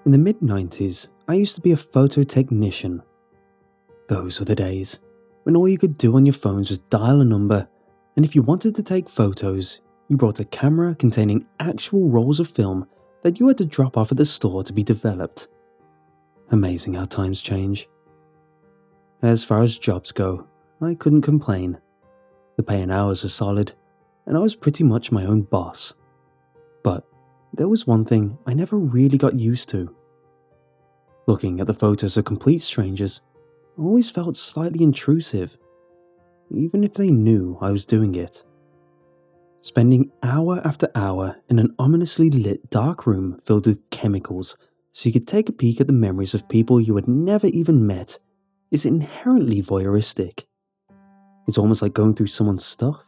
In the mid-90s, I used to be a photo technician. Those were the days when all you could do on your phones was dial a number, and if you wanted to take photos, you brought a camera containing actual rolls of film that you had to drop off at the store to be developed. Amazing how times change. As far as jobs go, I couldn't complain. The pay and hours were solid, and I was pretty much my own boss. But there was one thing I never really got used to. Looking at the photos of complete strangers always felt slightly intrusive, even if they knew I was doing it. Spending hour after hour in an ominously lit dark room filled with chemicals so you could take a peek at the memories of people you had never even met is inherently voyeuristic. It's almost like going through someone's stuff.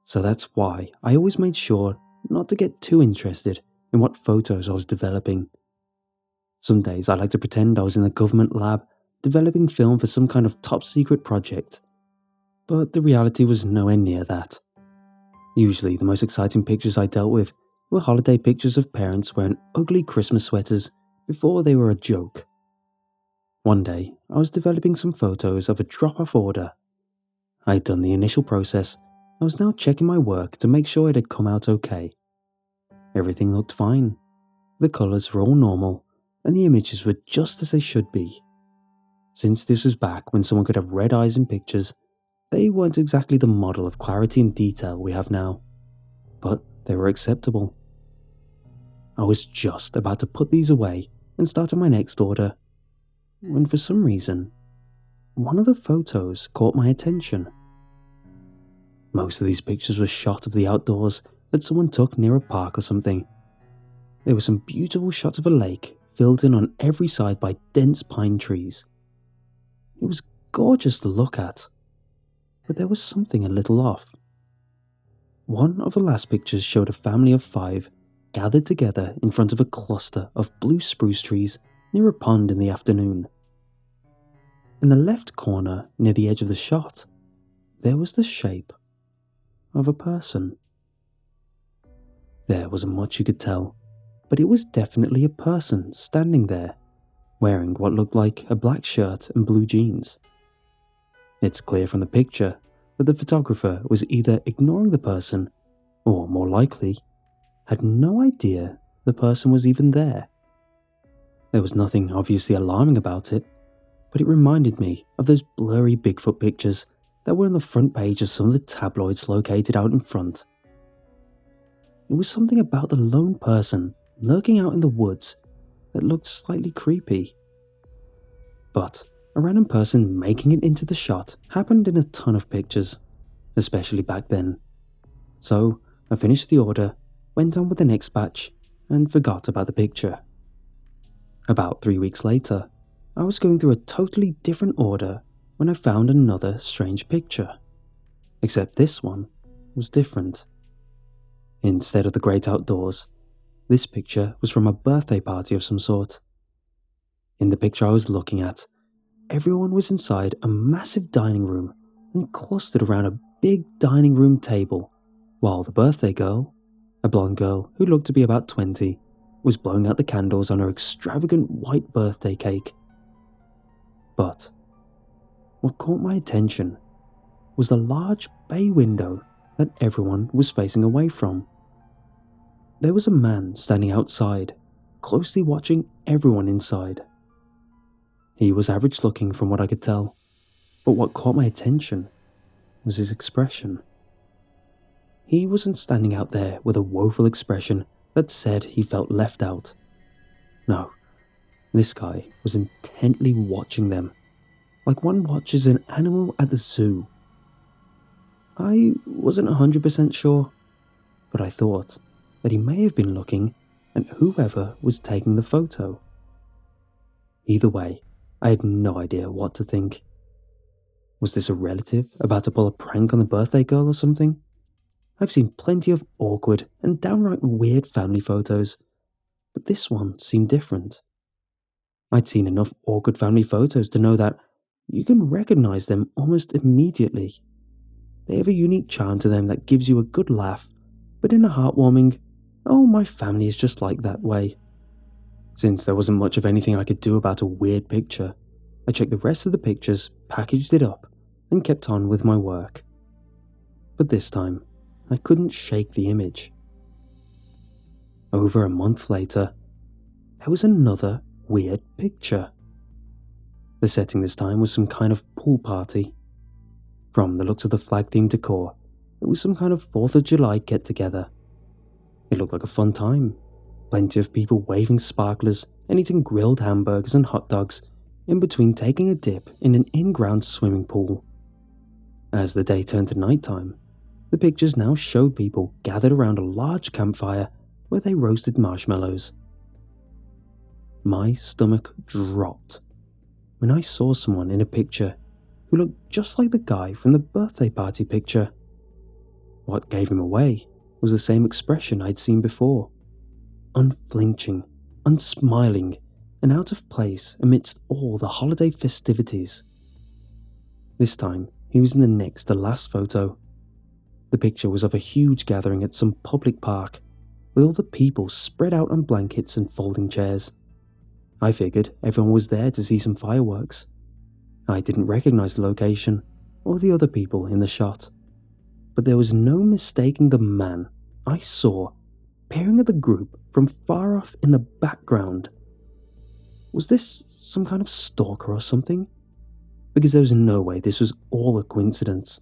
So that's why I always made sure not to get too interested in what photos I was developing. Some days I like to pretend I was in the government lab developing film for some kind of top secret project, but the reality was nowhere near that. Usually the most exciting pictures I dealt with were holiday pictures of parents wearing ugly Christmas sweaters before they were a joke. One day I was developing some photos of a drop-off order. I had done the initial process. I was now checking my work to make sure it had come out okay. Everything looked fine. The colours were all normal, and the images were just as they should be. Since this was back when someone could have red eyes in pictures, they weren't exactly the model of clarity and detail we have now, but they were acceptable. I was just about to put these away and start on my next order, when for some reason, one of the photos caught my attention. Most of these pictures were shot of the outdoors that someone took near a park or something. There were some beautiful shots of a lake filled in on every side by dense pine trees. It was gorgeous to look at, but there was something a little off. One of the last pictures showed a family of 5 gathered together in front of a cluster of blue spruce trees near a pond in the afternoon. In the left corner, near the edge of the shot, there was the shape of a person. There wasn't much you could tell, but it was definitely a person standing there, wearing what looked like a black shirt and blue jeans. It's clear from the picture that the photographer was either ignoring the person, or more likely, had no idea the person was even there. There was nothing obviously alarming about it, but it reminded me of those blurry Bigfoot pictures that were on the front page of some of the tabloids located out in front. It was something about the lone person lurking out in the woods that looked slightly creepy. But a random person making it into the shot happened in a ton of pictures, especially back then. So I finished the order, went on with the next batch, and forgot about the picture. About 3 weeks later, I was going through a totally different order when I found another strange picture. Except this one was different. Instead of the great outdoors, this picture was from a birthday party of some sort. In the picture I was looking at, everyone was inside a massive dining room and clustered around a big dining room table, while the birthday girl, a blonde girl who looked to be about 20, was blowing out the candles on her extravagant white birthday cake. But what caught my attention was the large bay window that everyone was facing away from. There was a man standing outside, closely watching everyone inside. He was average looking from what I could tell, but what caught my attention was his expression. He wasn't standing out there with a woeful expression that said he felt left out. No, this guy was intently watching them, like one watches an animal at the zoo. I wasn't 100% sure, but I thought that he may have been looking at whoever was taking the photo. Either way, I had no idea what to think. Was this a relative about to pull a prank on the birthday girl or something? I've seen plenty of awkward and downright weird family photos, but this one seemed different. I'd seen enough awkward family photos to know that you can recognize them almost immediately. They have a unique charm to them that gives you a good laugh, but in a heartwarming, "oh, my family is just like that" way. Since there wasn't much of anything I could do about a weird picture, I checked the rest of the pictures, packaged it up, and kept on with my work. But this time, I couldn't shake the image. Over a month later, there was another weird picture. The setting this time was some kind of pool party. From the looks of the flag-themed decor, it was some kind of 4th of July get-together. It looked like a fun time. Plenty of people waving sparklers and eating grilled hamburgers and hot dogs in between taking a dip in an in-ground swimming pool. As the day turned to nighttime, the pictures now showed people gathered around a large campfire where they roasted marshmallows. My stomach dropped when I saw someone in a picture who looked just like the guy from the birthday party picture. What gave him away was the same expression I'd seen before. Unflinching, unsmiling, and out of place amidst all the holiday festivities. This time, he was in the next to last photo. The picture was of a huge gathering at some public park, with all the people spread out on blankets and folding chairs. I figured everyone was there to see some fireworks. I didn't recognize the location or the other people in the shot, but there was no mistaking the man I saw peering at the group from far off in the background. Was this some kind of stalker or something? Because there was no way this was all a coincidence,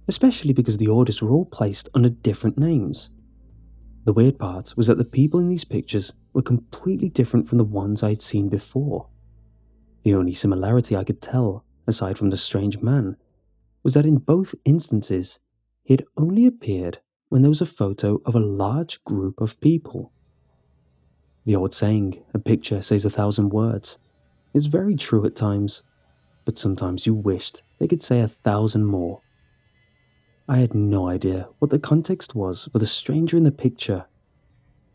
especially because the orders were all placed under different names. The weird part was that the people in these pictures were completely different from the ones I had seen before. The only similarity I could tell, aside from the strange man, was that in both instances, he had only appeared when there was a photo of a large group of people. The old saying, "a picture says 1,000 words," is very true at times, but sometimes you wished they could say 1,000 more. I had no idea what the context was for the stranger in the picture.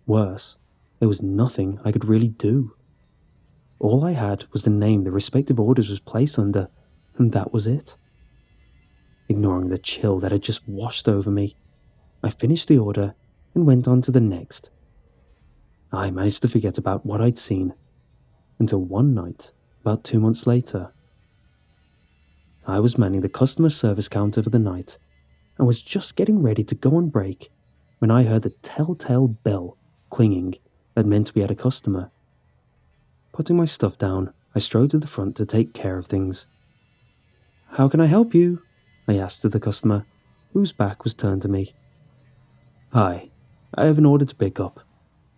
Worse, there was nothing I could really do. All I had was the name the respective orders was placed under, and that was it. Ignoring the chill that had just washed over me, I finished the order and went on to the next. I managed to forget about what I'd seen, until one night, about 2 months later. I was manning the customer service counter for the night, and was just getting ready to go on break when I heard the telltale bell clinging that meant we had a customer. Putting my stuff down, I strode to the front to take care of things. "How can I help you?" I asked of the customer, whose back was turned to me. "Hi, I have an order to pick up.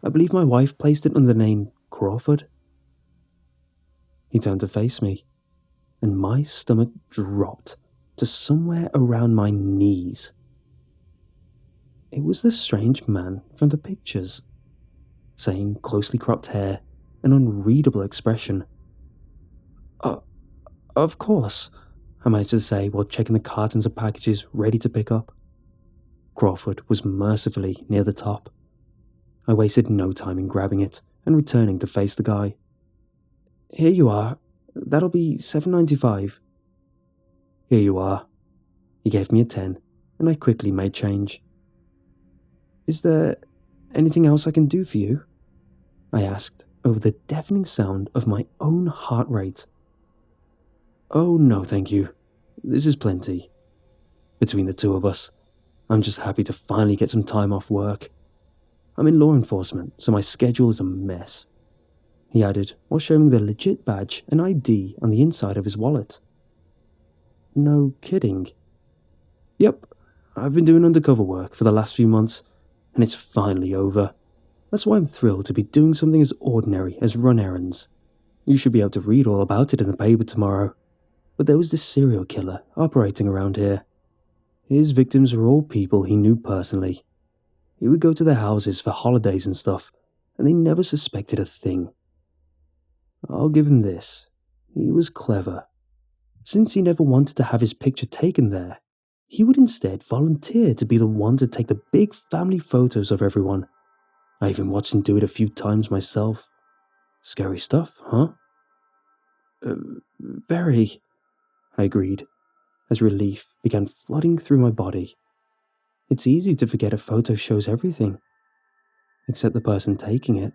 I believe my wife placed it under the name Crawford." He turned to face me, and my stomach dropped to somewhere around my knees. It was the strange man from the pictures. Same closely cropped hair, an unreadable expression. Of course," I managed to say while checking the cartons of packages ready to pick up. Crawford was mercifully near the top. I wasted no time in grabbing it and returning to face the guy. "Here you are. That'll be $7.95. "Here you are." He gave me a 10, and I quickly made change. "Is there anything else I can do for you?" I asked over the deafening sound of my own heart rate. "Oh no, thank you. This is plenty. Between the two of us, I'm just happy to finally get some time off work. I'm in law enforcement, so my schedule is a mess," he added while showing the legit badge and ID on the inside of his wallet. "No kidding." "Yep, I've been doing undercover work for the last few months, and it's finally over. That's why I'm thrilled to be doing something as ordinary as run errands. You should be able to read all about it in the paper tomorrow. But there was this serial killer operating around here. His victims were all people he knew personally. He would go to their houses for holidays and stuff, and they never suspected a thing. I'll give him this. He was clever. Since he never wanted to have his picture taken there, he would instead volunteer to be the one to take the big family photos of everyone. I even watched him do it a few times myself. Scary stuff, huh?" Very," I agreed, as relief began flooding through my body. It's easy to forget a photo shows everything, except the person taking it.